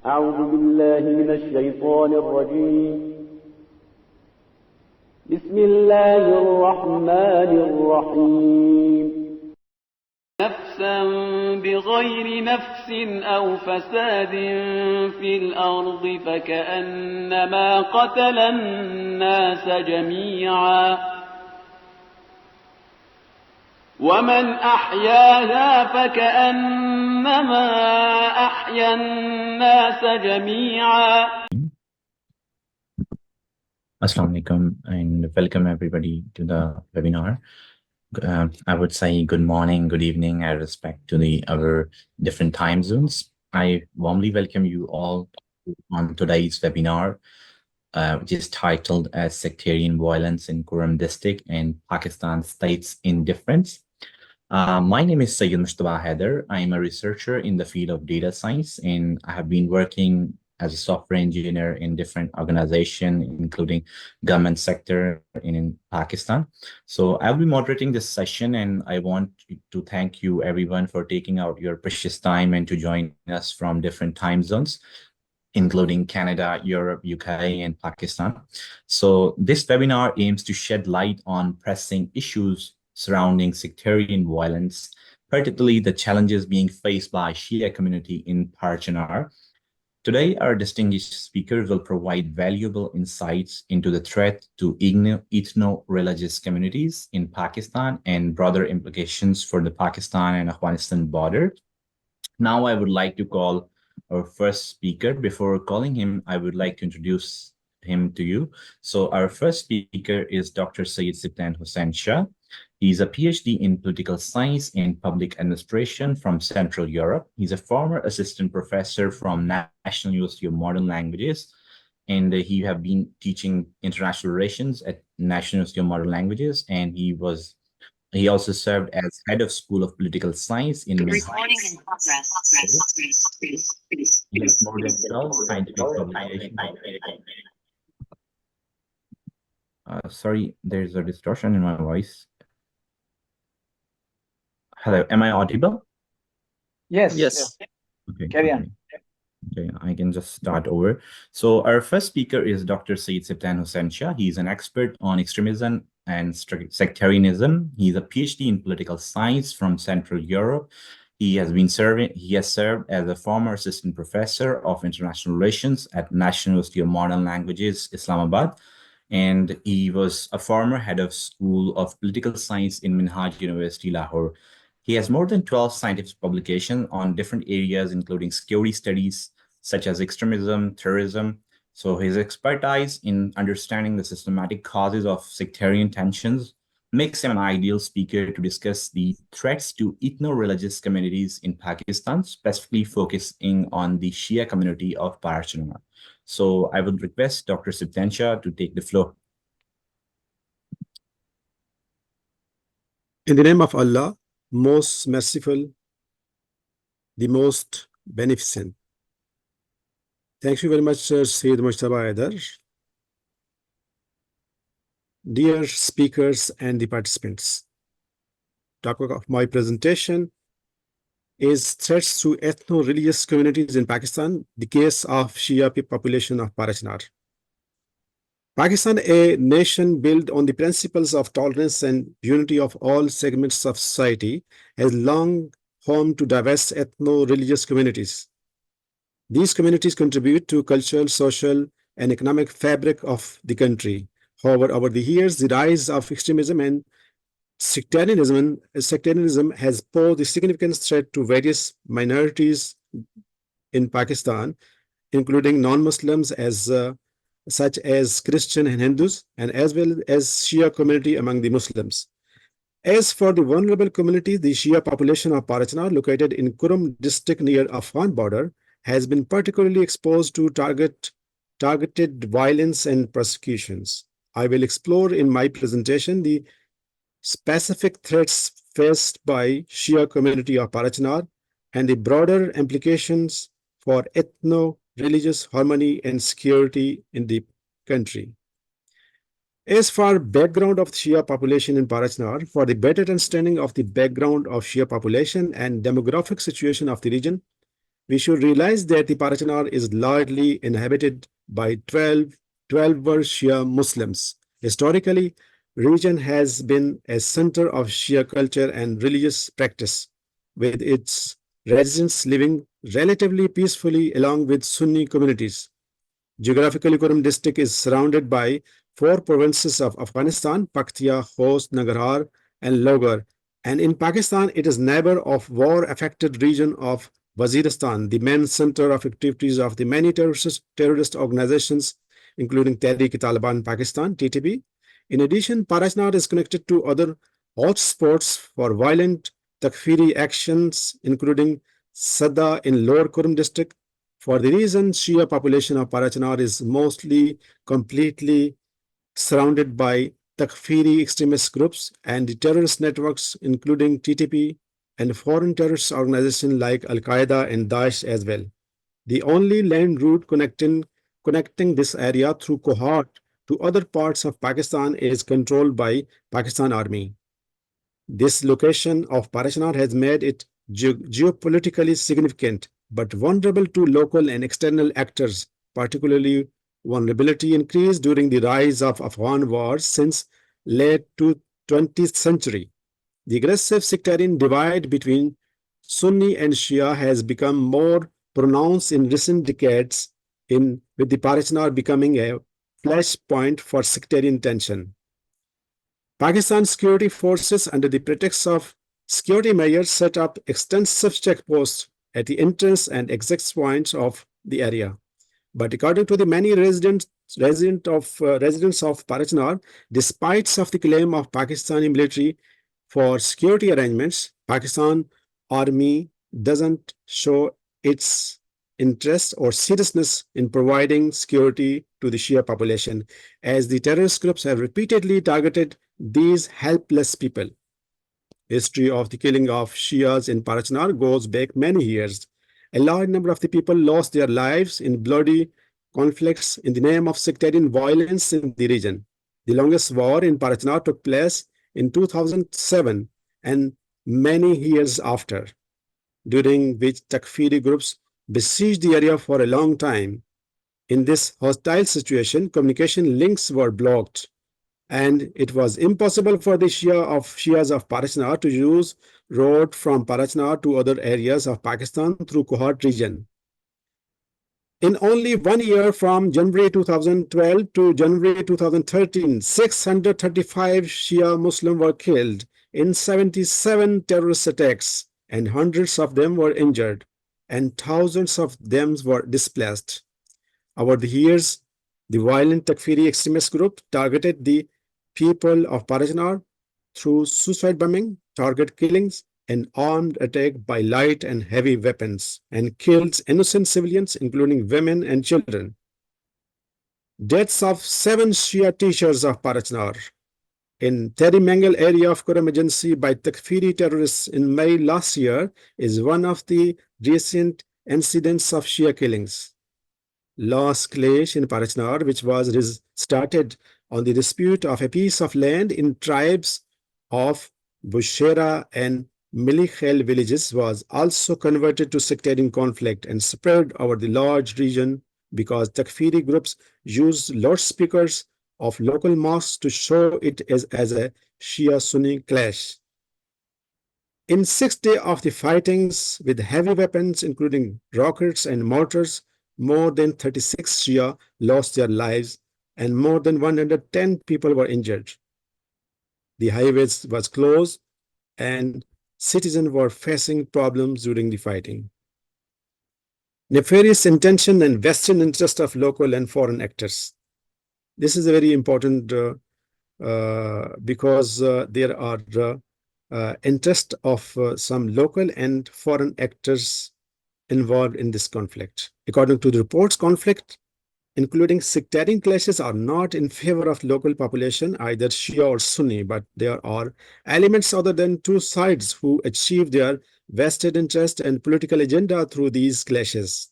أعوذ بالله من الشيطان الرجيم بسم الله الرحمن الرحيم نفسا بغير نفس أو فساد في الأرض فكأنما قتل الناس جميعا ومن أحياها فكأنما أحيا الناس جميعا. Assalamu alaikum and welcome everybody to the webinar. I would say good morning, good evening, I respect to our different time zones. I warmly welcome you all on today's webinar, which is titled as Sectarian Violence in Kurram District and Pakistan States Indifference. My name is Sayyid Mushtaba Haider. I am a researcher in the field of data science, and I have been working as a software engineer in different organizations, including government sector in Pakistan. So I'll be moderating this session, and I want to thank you everyone for taking out your precious time and to join us from different time zones, including Canada, Europe, UK, and Pakistan. So this webinar aims to shed light on pressing issues surrounding sectarian violence, particularly the challenges being faced by Shia community in Parchanar. Today, our distinguished speakers will provide valuable insights into the threat to ethno-religious communities in Pakistan and broader implications for the Pakistan and Afghanistan border. Now, I would like to call our first speaker. Before calling him, I would like to introduce him to you. So our first speaker is Dr. Syed Sibtain Hussain Shah. He's a PhD in political science and public administration from Central Europe. He's a former assistant professor from National University of Modern Languages, and he have been teaching international relations at National University of Modern Languages, and he also served as head of School of Political Science in Recording in progress. He has more than 12 scientific publications. Sorry, there's a distortion in my voice. Hello, am I audible? Yes. Okay. Carry on. Okay, I can just start over. So our first speaker is Dr. Syed Sibtain Hussain Shah. He's an expert on extremism and sectarianism. He's a PhD in political science from Central Europe. He has served as a former assistant professor of international relations at National University of Modern Languages, Islamabad. And he was a former head of School of Political Science in Minhaj University, Lahore. He has more than 12 scientific publications on different areas, including security studies, such as extremism, terrorism. So his expertise in understanding the systematic causes of sectarian tensions makes him an ideal speaker to discuss the threats to ethno-religious communities in Pakistan, specifically focusing on the Shia community of Parchanar. So I would request Dr. Sibtain Shah to take the floor. In the name of Allah, most merciful, the most beneficent. Thank you very much, Sir Syed Mushtaba Haider. Dear speakers and the participants, topic of my presentation is threats to ethno-religious communities in Pakistan, the case of Shia population of Parchanar. Pakistan, a nation built on the principles of tolerance and unity of all segments of society, has long home to diverse ethno-religious communities. These communities contribute to cultural, social, and economic fabric of the country. However, over the years, the rise of extremism and sectarianism has posed a significant threat to various minorities in Pakistan, including non-Muslims such as Christian and Hindus, and as well as Shia community among the Muslims. As for the vulnerable community, the Shia population of Parchanar, located in Kurram district near Afghan border, has been particularly exposed to targeted violence and persecutions. I will explore in my presentation the specific threats faced by Shia community of Parchanar and the broader implications for ethno-religious harmony and security in the country. As for background of the Shia population in Parchanar, for the better understanding of the background of Shia population and demographic situation of the region, We should realize that the Parachinar is largely inhabited by 12 were Shia Muslims. Historically, region has been a center of Shia culture and religious practice, with its residents living relatively peacefully along with Sunni communities. Geographically, Kurram district is surrounded by 4 provinces of Afghanistan: Paktia, Khost, Nangarhar, and Logar. And in Pakistan, it is neighbor of war-affected region of Waziristan, the main center of activities of the many terrorist organizations, including Tehreek-e-Taliban Pakistan, TTP. In addition, Parachinar is connected to other hotspots for violent Takfiri actions, including Sadda in Lower Kurram district. For the reason, Shia population of Parachinar is mostly completely surrounded by Takfiri extremist groups and the terrorist networks, including TTP and foreign terrorist organizations like Al-Qaeda and Daesh as well. The only land route connecting this area through Kohat to other parts of Pakistan is controlled by Pakistan Army. This location of Parachinar has made it geopolitically significant, but vulnerable to local and external actors. Particularly, vulnerability increased during the rise of Afghan wars since late 20th century. The aggressive sectarian divide between Sunni and Shia has become more pronounced in recent decades, with the Parachinar becoming a flashpoint for sectarian tension. Pakistan security forces, under the pretext of security measures, set up extensive checkposts at the entrance and exit points of the area. But according to the many residents of Parachinar, despite of the claim of Pakistani military for security arrangements, Pakistan Army doesn't show its interest or seriousness in providing security to the Shia population, as the terrorist groups have repeatedly targeted these helpless people. History of the killing of Shias in Parachinar goes back many years. A large number of the people lost their lives in bloody conflicts in the name of sectarian violence in the region. The longest war in Parachinar took place in 2007 and many years after, during which Takfiri groups besieged the area for a long time. In this hostile situation, communication links were blocked, and it was impossible for the Shias of Parachinar to use road from Parachinar to other areas of Pakistan through Kohat region. In only 1 year, from January 2012 to January 2013, 635 Shia Muslims were killed in 77 terrorist attacks, and hundreds of them were injured, and thousands of them were displaced. Over the years, the violent Takfiri extremist group targeted the people of Parachinar through suicide bombing, target killings, and armed attack by light and heavy weapons, and killed innocent civilians, including women and children. Deaths of 7 Shia teachers of Parachinar in Terimangal area of Kurram Agency by Takfiri terrorists in May last year is one of the recent incidents of Shia killings. Last clash in Parachinar, which was started on the dispute of a piece of land in tribes of Bushera and Milikhel villages, was also converted to sectarian conflict and spread over the large region because Takfiri groups used loudspeakers of local mosques to show it as a Shia-Sunni clash. In 6 days of the fightings with heavy weapons, including rockets and mortars, more than 36 Shia lost their lives and more than 110 people were injured. The highways was closed and citizens were facing problems during the fighting. Nefarious intention and vested interest of local and foreign actors. This is very important because there are interest of some local and foreign actors involved in this conflict. According to the reports, conflict, including sectarian clashes, are not in favor of local population, either Shia or Sunni, but there are elements other than two sides who achieve their vested interest and political agenda through these clashes.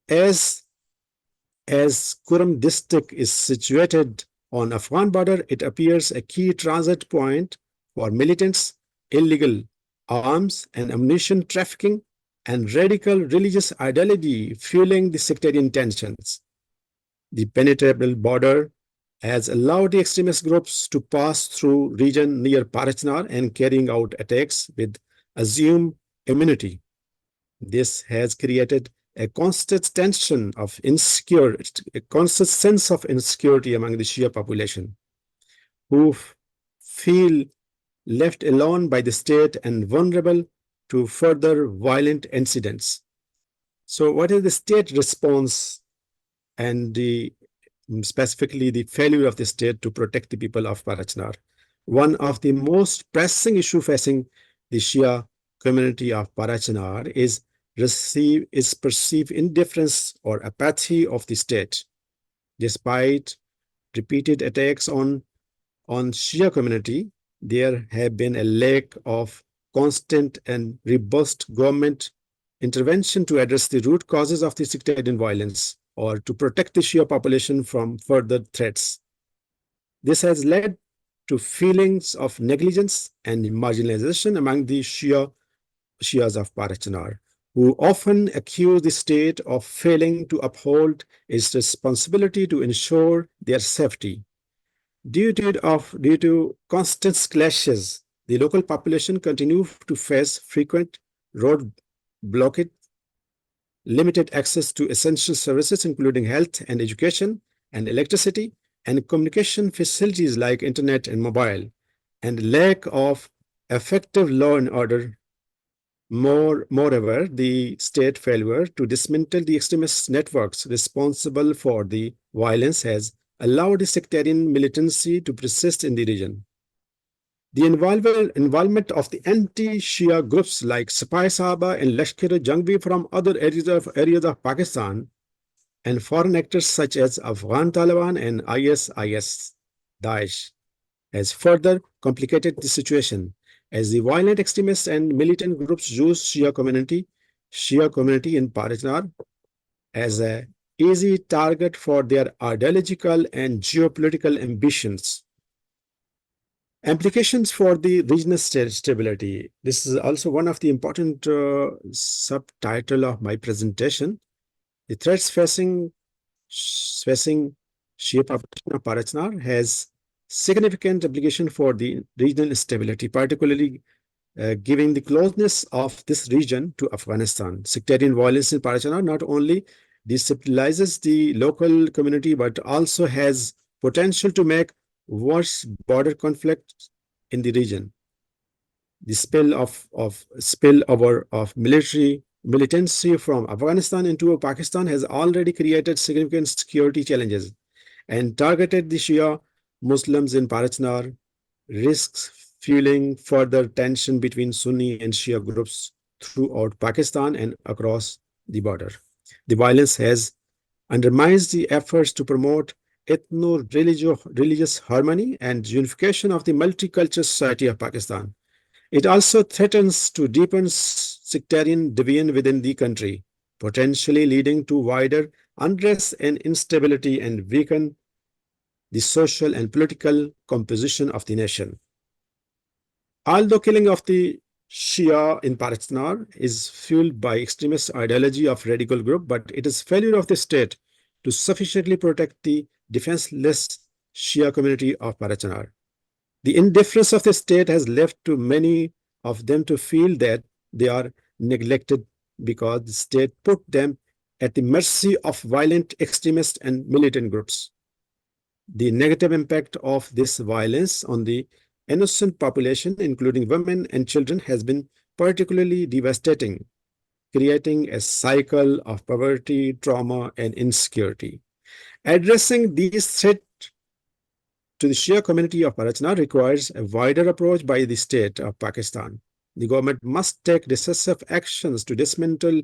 As Kurram district is situated on Afghan border, it appears a key transit point for militants, illegal arms and ammunition trafficking, and radical religious ideology fueling the sectarian tensions. The penetrable border has allowed the extremist groups to pass through region near Parachinar and carrying out attacks with assumed immunity. This has created a constant tension of a constant sense of insecurity among the Shia population, who feel left alone by the state and vulnerable to further violent incidents. So what is the state response and specifically the failure of the state to protect the people of Parachinar? One of the most pressing issues facing the Shia community of Parachinar is perceived indifference or apathy of the state. Despite repeated attacks on Shia community, there have been a lack of constant and robust government intervention to address the root causes of the sectarian violence or to protect the Shia population from further threats. This has led to feelings of negligence and marginalization among the Shias of Parachinar, who often accuse the state of failing to uphold its responsibility to ensure their safety. Due to constant clashes, the local population continue to face frequent road blockade, limited access to essential services including health and education and electricity and communication facilities like internet and mobile, and lack of effective law and order. Moreover, the state failure to dismantle the extremist networks responsible for the violence has allowed the sectarian militancy to persist in the region. The involvement of the anti-Shia groups like Sipai Sahaba and Lashkar-e-Jangvi from other areas of Pakistan and foreign actors such as Afghan Taliban and ISIS Daesh has further complicated the situation, as the violent extremists and militant groups use Shia community in Parachinar as an easy target for their ideological and geopolitical ambitions. Implications for the regional stability. This is also one of the important subtitle of my presentation. The threats facing Shia population of Parachinar has significant implication for the regional stability, particularly given the closeness of this region to Afghanistan. Sectarian violence in Parachinar not only destabilizes the local community but also has potential to make worse border conflicts in the region. The spillover of militancy from Afghanistan into Pakistan has already created significant security challenges and targeted the Shia Muslims in Parachinar, risks fueling further tension between Sunni and Shia groups throughout Pakistan and across the border. The violence has undermined the efforts to promote ethno-religious harmony and unification of the multicultural society of Pakistan. It also threatens to deepen sectarian division within the country, potentially leading to wider unrest and instability and weaken the social and political composition of the nation. Although killing of the Shia in Parachinar is fueled by extremist ideology of radical group, but it is failure of the state to sufficiently protect the defenseless Shia community of Parachinar. The indifference of the state has left to many of them to feel that they are neglected because the state put them at the mercy of violent extremist and militant groups. The negative impact of this violence on the innocent population, including women and children, has been particularly devastating, creating a cycle of poverty, trauma, and insecurity. Addressing these threats to the Shia community of Parachinar requires a wider approach by the state of Pakistan. The government must take decisive actions to dismantle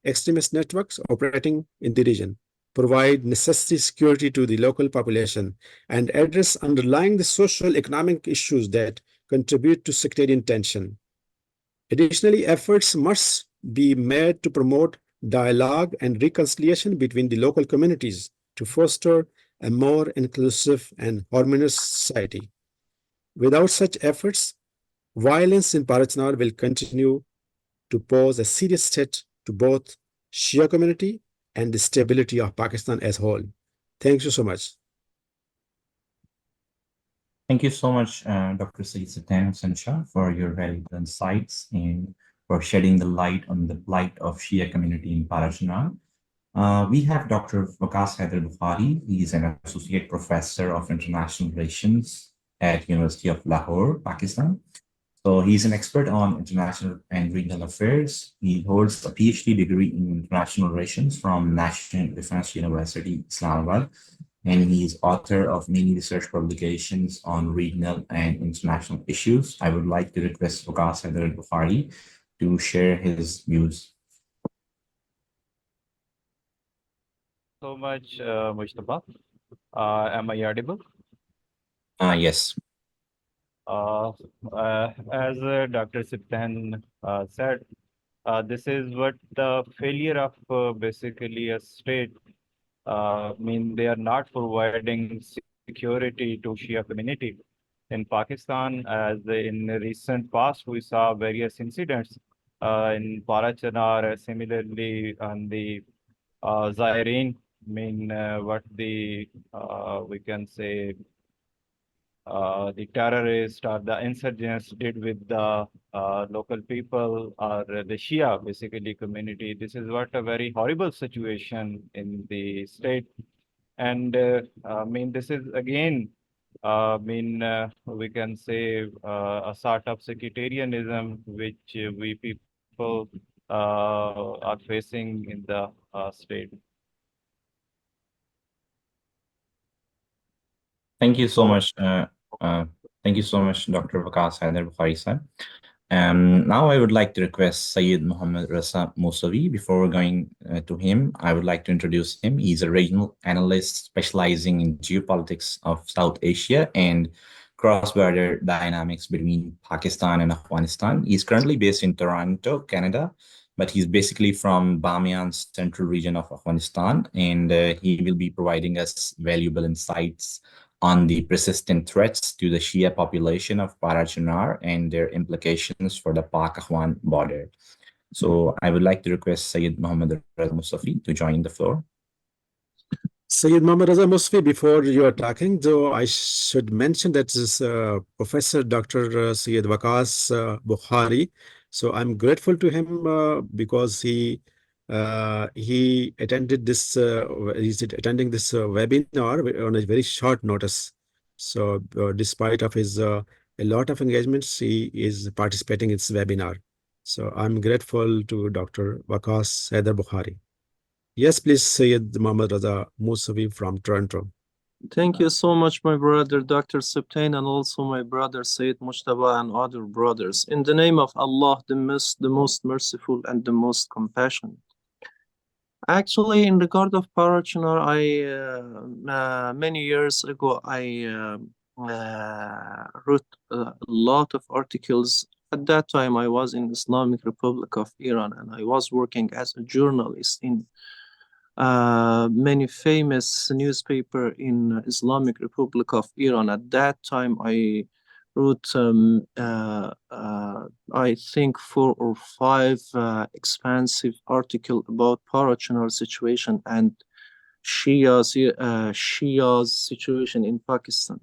extremist networks operating in the region, provide necessary security to the local population, and address underlying the social economic issues that contribute to sectarian tension. Additionally, efforts must be made to promote dialogue and reconciliation between the local communities to foster a more inclusive and harmonious society. Without such efforts, violence in Parachinar will continue to pose a serious threat to both Shia community and the stability of Pakistan as a whole. Thank you so much. Thank you so much, Dr. Saeed Sansha, for your valuable insights and for shedding the light on the plight of Shia community in Parachinar. We have Dr. Waqas Haider Bukhari. He is an associate professor of international relations at University of Lahore, Pakistan. So he's an expert on international and regional affairs. He holds a PhD degree in international relations from National Defense University, Islamabad, and he is author of many research publications on regional and international issues. I would like to request Waqas Haider Bukhari to share his views. So much, Mujtaba. Am I audible? Yes. As Dr. Siptan said, this is what the failure of basically a state. They are not providing security to Shia community in Pakistan. As in the recent past, we saw various incidents in Parachinar, similarly on the Zaireen. What the we can say the terrorists or the insurgents did with the local people or the Shia basically community. This is what a very horrible situation in the state. And this is again, we can say a sort of sectarianism which we people are facing in the state. Thank you so much. Thank you so much, Dr. Waqas Haider Bukhari sir. Now I would like to request Sayyid Muhammad Raza Musavi. Before going to him, I would like to introduce him. He's a regional analyst specializing in geopolitics of South Asia and cross-border dynamics between Pakistan and Afghanistan. He's currently based in Toronto, Canada, but he's basically from Bamiyan's central region of Afghanistan, and he will be providing us valuable insights on the persistent threats to the Shia population of Parachinar and their implications for the Pak-Afghan border. So I would like to request Sayyid Muhammad Raza Musavi to join the floor. Sayyid Muhammad Raza Musavi, before you are talking, though, I should mention that this Professor Dr. Sayyid Waqas Bukhari. So I'm grateful to him because he attended this he's attending this webinar on a very short notice. So despite of his a lot of engagements, he is participating in this webinar. So I'm grateful to Dr. Waqas Haider Bukhari. Yes, please, Sayyid Muhammad Raza Musavi from Toronto. Thank you so much, my brother, Dr. Siptain, and also my brother, Sayyid Mujtaba, and other brothers. In the name of Allah, the most merciful and the most compassionate. Actually, in regard of Parachinar, many years ago, I wrote a lot of articles. At that time, I was in Islamic Republic of Iran, and I was working as a journalist in many famous newspaper in Islamic Republic of Iran. At that time, I wrote, I think 4 or 5 expansive articles about Parachinar situation and Shia's situation in Pakistan.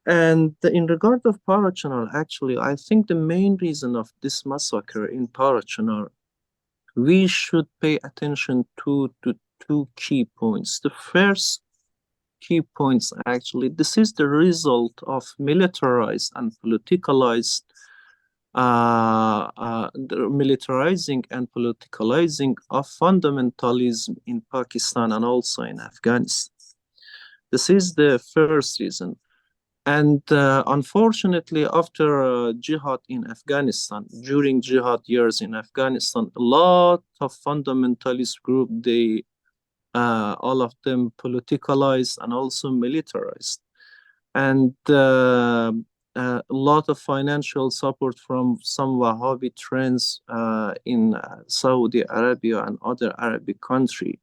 And in regard of Parachinar, actually, I think the main reason of this massacre in Parachinar, we should pay attention to 2 key points. The first key points, actually, this is the result of militarized and politicalized, the militarizing and politicalizing of fundamentalism in Pakistan and also in Afghanistan. This is the first reason. And unfortunately, after jihad in Afghanistan, during jihad years in Afghanistan, a lot of fundamentalist groups, they all of them politicalized and also militarized. And a lot of financial support from some Wahhabi trends in Saudi Arabia and other Arabic countries.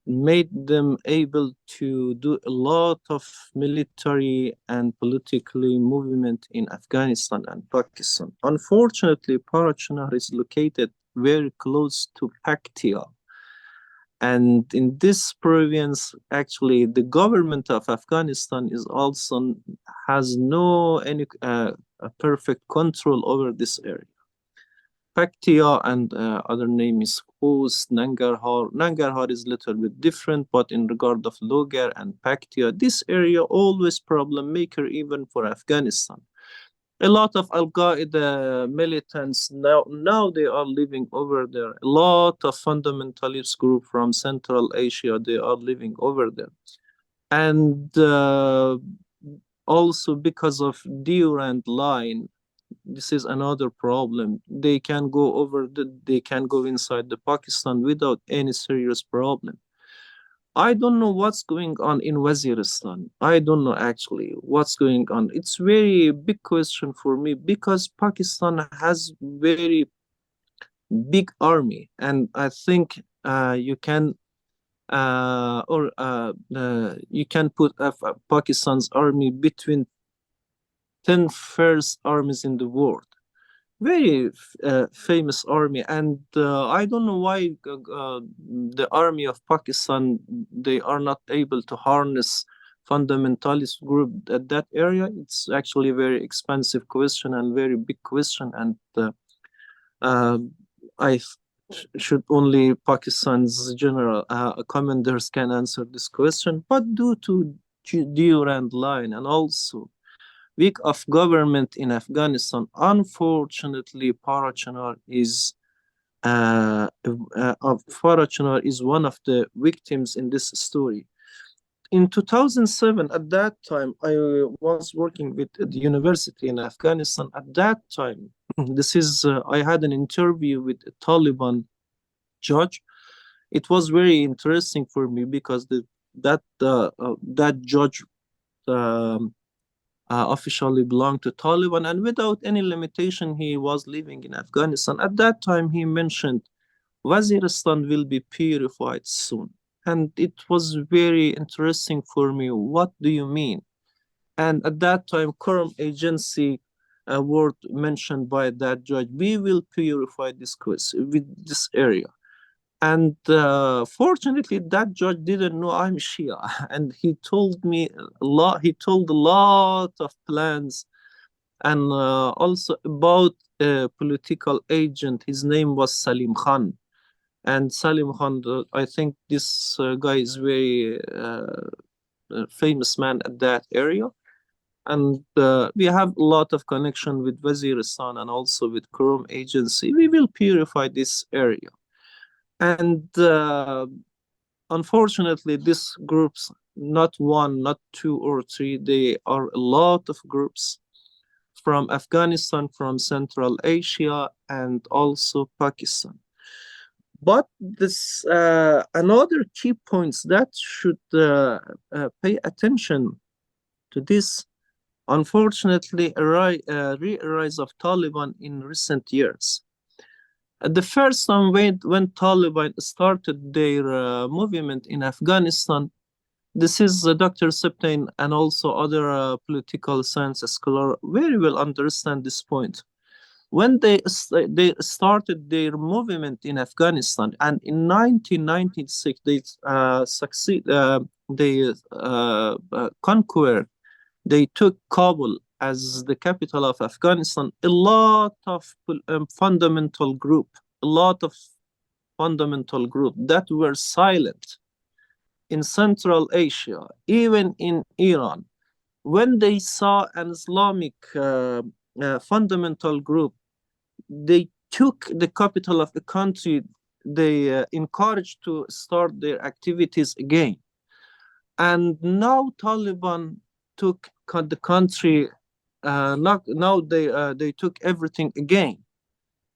made them able to do a lot of military and politically movement in Afghanistan and Pakistan. Unfortunately, Parachinar is located very close to Paktia. And in this province, actually, the government of Afghanistan is also has no any perfect control over this area. Paktia and other name is Khost, Nangarhar. Nangarhar is a little bit different, but in regard of Logar and Paktia, this area always problem maker even for Afghanistan. A lot of Al-Qaeda militants now they are living over there. A lot of fundamentalist group from Central Asia, they are living over there. And also because of Durand line, this is another problem. They can go they can go inside the Pakistan without any serious problem. I don't know what's going on in Waziristan. I don't know actually what's going on. It's very big question for me because Pakistan has very big army, and I think you can you can put Pakistan's army between 10 first armies in the world. Very famous army, and I don't know why the army of Pakistan, they are not able to harness fundamentalist group at that area. It's actually a very expensive question and very big question, and I should only Pakistan's general commanders can answer this question. But due to Durand line and also weak of government in Afghanistan, unfortunately, Parachinar is one of the victims in this story. In 2007, at that time, I was working with the university in Afghanistan. At that time, I had an interview with a Taliban judge. It was very interesting for me because that judge officially belonged to Taliban, and without any limitation, he was living in Afghanistan. At that time, he mentioned Waziristan will be purified soon. And it was very interesting for me. What do you mean? And at that time, Kurram agency word mentioned by that judge, we will purify this area. And fortunately, that judge didn't know I'm Shia, and he told me a lot. He told a lot of plans, and also about a political agent. His name was Salim Khan, and Salim Khan, I think this guy is very famous man at that area, and we have a lot of connection with Waziristan and also with Kurram agency. We will purify this area. And unfortunately, these groups, not one, not two or three, they are a lot of groups from Afghanistan, from Central Asia, and also Pakistan. But this another key points that should pay attention to this, unfortunately, re-rise of Taliban in recent years. The first time when Taliban started their movement in Afghanistan, this is Dr. Septain and also other political science scholars very well understand this point. When they started their movement in Afghanistan, and in 1996 they conquered, they took Kabul as the capital of Afghanistan. A lot of fundamental group that were silent in Central Asia, even in Iran, when they saw an Islamic fundamental group, they took the capital of the country. They encouraged to start their activities again. And now Taliban took the country. Now they took everything again.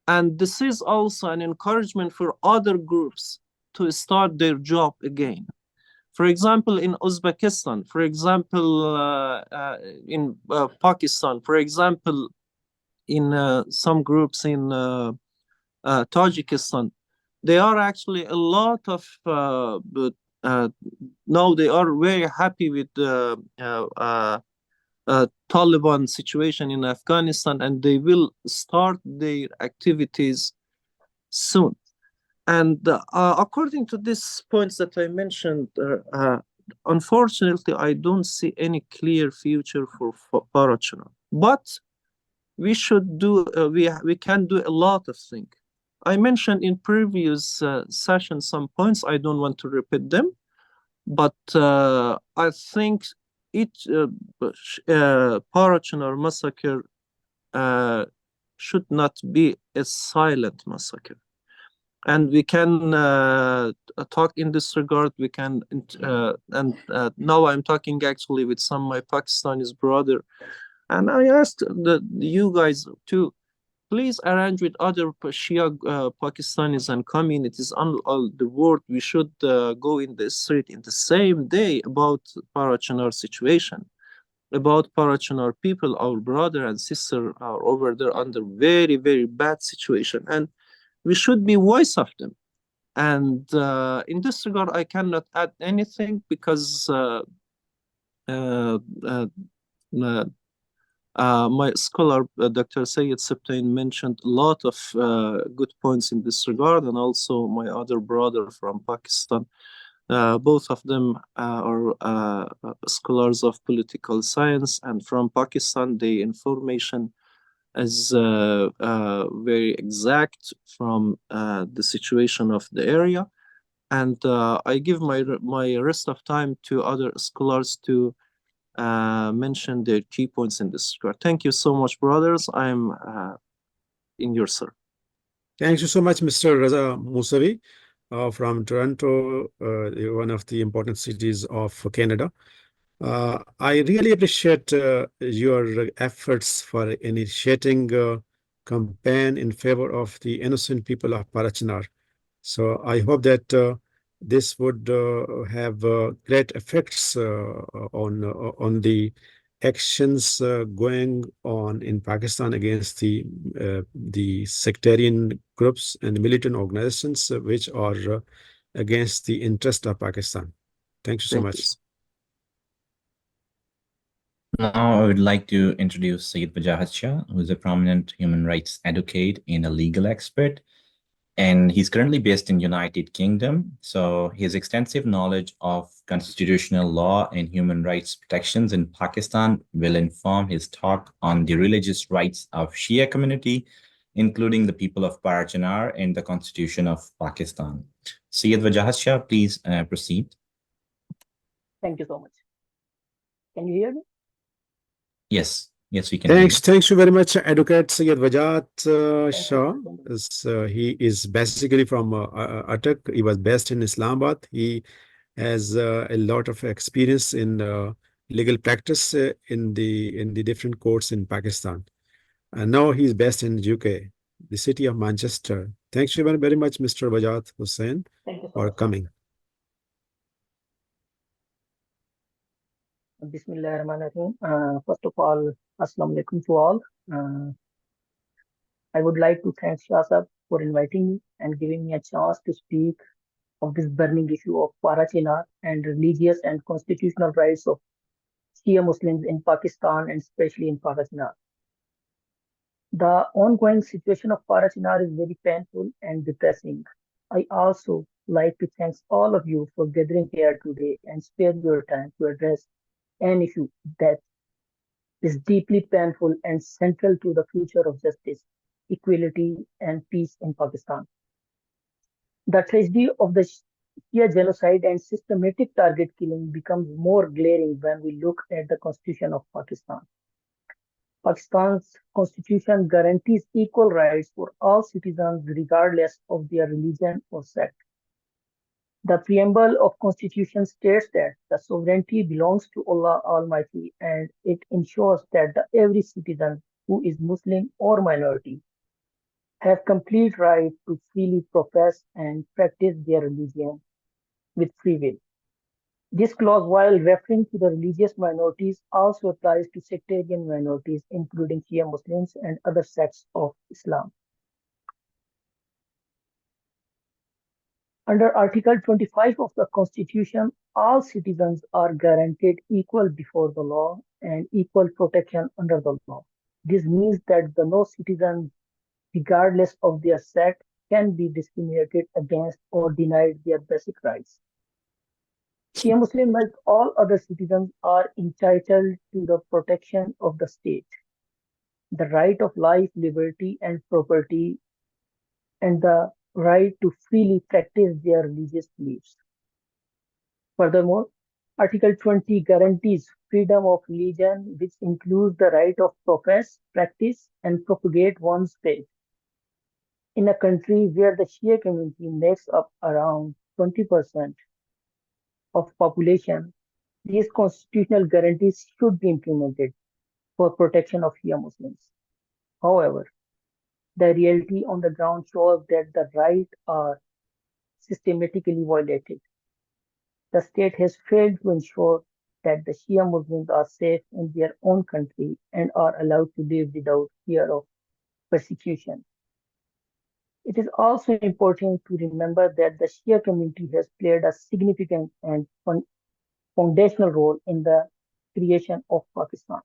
And this is also an encouragement for other groups to start their job again. For example, in Uzbekistan, for example, in Pakistan, for example, in some groups in Tajikistan, They are actually a lot of, now they are very happy with the Taliban situation in Afghanistan, and they will start their activities soon. And according to these points that I mentioned, unfortunately, I don't see any clear future for Parachinar. But we should do, we can do a lot of things. I mentioned in previous sessions some points. I don't want to repeat them, but I think each Parachinar massacre should not be a silent massacre. And we can talk in this regard. We can, and now I'm talking actually with some of my Pakistanis brother, and I asked you guys to please arrange with other Shia Pakistanis and communities on all the world. We should go in the street in the same day about Parachinar situation, about Parachinar people. Our brother and sister are over there under very, very bad situation, and we should be voice of them. And in this regard, I cannot add anything because my scholar, Dr. Sayyid Septain, mentioned a lot of good points in this regard, and also my other brother from Pakistan. Both of them are scholars of political science, and from Pakistan, the information is very exact from the situation of the area. And I give my rest of time to other scholars to mention their key points in this regard. Thank you so much, brothers. I'm in your service. Thank you so much, Mr. Raza Musavi from Toronto, one of the important cities of Canada. I really appreciate your efforts for initiating a campaign in favor of the innocent people of Parachinar. So I hope that this would have great effects on the actions going on in Pakistan against the sectarian groups and militant organizations which are against the interest of Pakistan. Thank you so much. Now I would like to introduce Sayyid Wajahat Shah, who is a prominent human rights advocate and a legal expert. And he's currently based in United Kingdom. So his extensive knowledge of constitutional law and human rights protections in Pakistan will inform his talk on the religious rights of Shia community, including the people of Parachinar and the Constitution of Pakistan. Sayyid Wajahat Shah, please proceed. Thank you so much. Can you hear me? Yes. Yes, we can. Thanks you very much, Advocate Sayyid Wajahat Shah. He is basically from Akhkam. He was based in Islamabad. He has a lot of experience in legal practice in the different courts in Pakistan. And now he's based in UK, the city of Manchester. Thanks you very much, Mr. Wajahat Hussain, for coming. Bismillahirrahmanirrahim. First of all, Assalamu alaikum to all. I would like to thank Shah Sahab for inviting me and giving me a chance to speak of this burning issue of Parachinar and religious and constitutional rights of Shia Muslims in Pakistan and especially in Parachinar. The ongoing situation of Parachinar is very painful and depressing. I also like to thank all of you for gathering here today and spare your time to address an issue that is deeply painful and central to the future of justice, equality, and peace in Pakistan. The tragedy of the Shia genocide and systematic target killing becomes more glaring when we look at the Constitution of Pakistan. Pakistan's constitution guarantees equal rights for all citizens regardless of their religion or sect. The preamble of Constitution states that the sovereignty belongs to Allah Almighty, and it ensures that every citizen who is Muslim or minority have complete right to freely profess and practice their religion with free will. This clause, while referring to the religious minorities, also applies to sectarian minorities, including Shia Muslims and other sects of Islam. Under Article 25 of the Constitution, all citizens are guaranteed equal before the law and equal protection under the law. This means that no citizen, regardless of their sect, can be discriminated against or denied their basic rights. Shia Muslims, like all other citizens, are entitled to the protection of the state, the right of life, liberty, and property, and the right to freely practice their religious beliefs. Furthermore, Article 20 guarantees freedom of religion, which includes the right of profess, practice, and propagate one's faith. In a country where the Shia community makes up around 20% of population, these constitutional guarantees should be implemented for protection of Shia Muslims. However, the reality on the ground shows that the rights are systematically violated. The state has failed to ensure that the Shia Muslims are safe in their own country and are allowed to live without fear of persecution. It is also important to remember that the Shia community has played a significant and foundational role in the creation of Pakistan.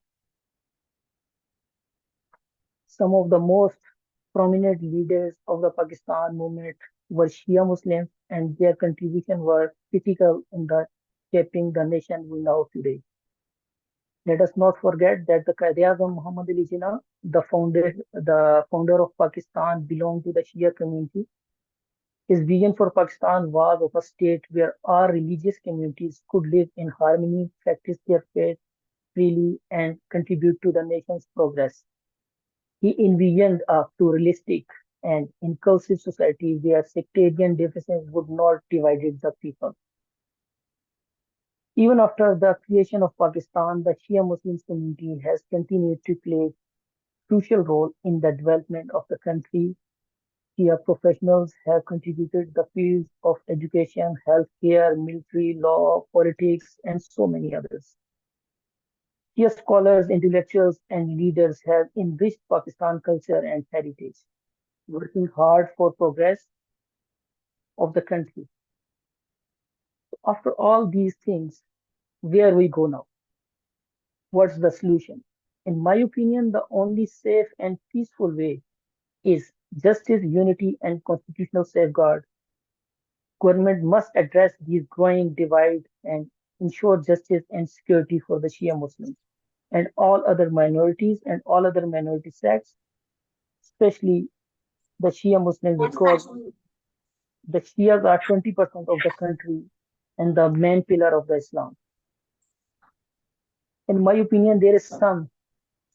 Some of the most prominent leaders of the Pakistan movement were Shia Muslims, and their contributions were critical in shaping the nation we know today. Let us not forget that the Quaid-e-Azam Muhammad Ali Jinnah, the founder of Pakistan, belonged to the Shia community. His vision for Pakistan was of a state where all religious communities could live in harmony, practice their faith freely, and contribute to the nation's progress. He envisioned a pluralistic and inclusive society where sectarian differences would not divide the people. Even after the creation of Pakistan, the Shia Muslim community has continued to play a crucial role in the development of the country. Shia professionals have contributed to the fields of education, healthcare, military, law, politics, and so many others. Shia scholars, intellectuals, and leaders have enriched Pakistan culture and heritage, working hard for progress of the country. After all these things, where we go now? What's the solution? In my opinion, the only safe and peaceful way is justice, unity, and constitutional safeguard. Government must address these growing divides and ensure justice and security for the Shia Muslims and all other minorities and all other minority sects, especially the Shia Muslims, because the Shias are 20% of the country and the main pillar of the Islam. In my opinion, there is some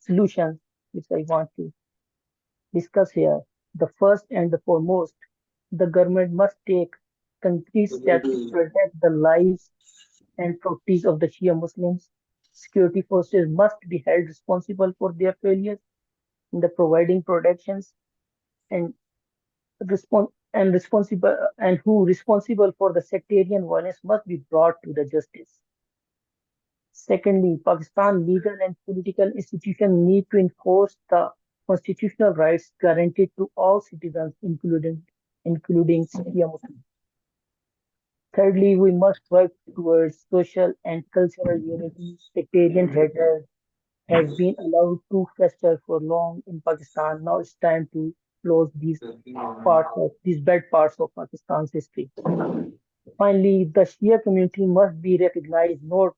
solutions which I want to discuss here. The first and the foremost, the government must take concrete steps to protect the lives and properties of the Shia Muslims. Security forces must be held responsible for their failures in the providing protections and who responsible for the sectarian violence must be brought to the justice. Secondly, Pakistan legal and political institutions need to enforce the constitutional rights guaranteed to all citizens, including Shia Muslims. Thirdly, we must work towards social and cultural unity. Sectarian hatred has been allowed to fester for long in Pakistan. Now it's time to close these bad parts of Pakistan's history. Finally, the Shia community must be recognized not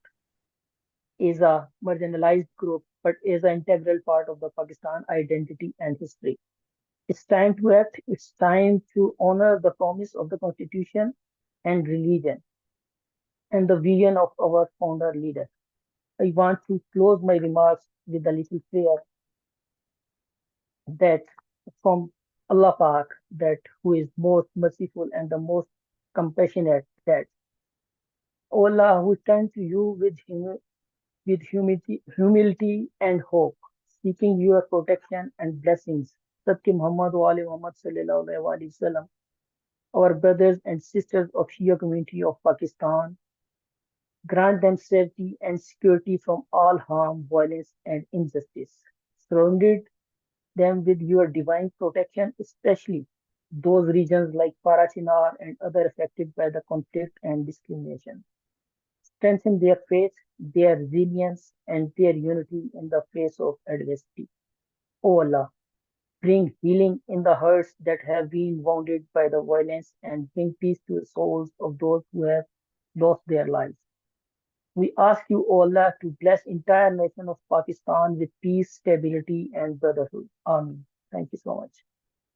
as a marginalized group, but as an integral part of the Pakistan identity and history. It's time to act. It's time to honor the promise of the Constitution and religion and the vision of our founder leader. I want to close my remarks with a little prayer that from Allah Pak, that who is most merciful and the most compassionate, that O Allah, we turn to you with humility and hope, seeking your protection and blessings. Satya Muhammad wa ali Muhammad sallallahu alaihi wasallam, our brothers and sisters of Shia community of Pakistan, grant them safety and security from all harm, violence, and injustice. Surrounded them with your divine protection, especially those regions like Parachinar and other affected by the conflict and discrimination. Strengthen their faith, their resilience, and their unity in the face of adversity. O Allah, bring healing in the hearts that have been wounded by the violence and bring peace to the souls of those who have lost their lives. We ask you, O Allah, to bless entire nation of Pakistan with peace, stability, and brotherhood. Amen. Thank you so much.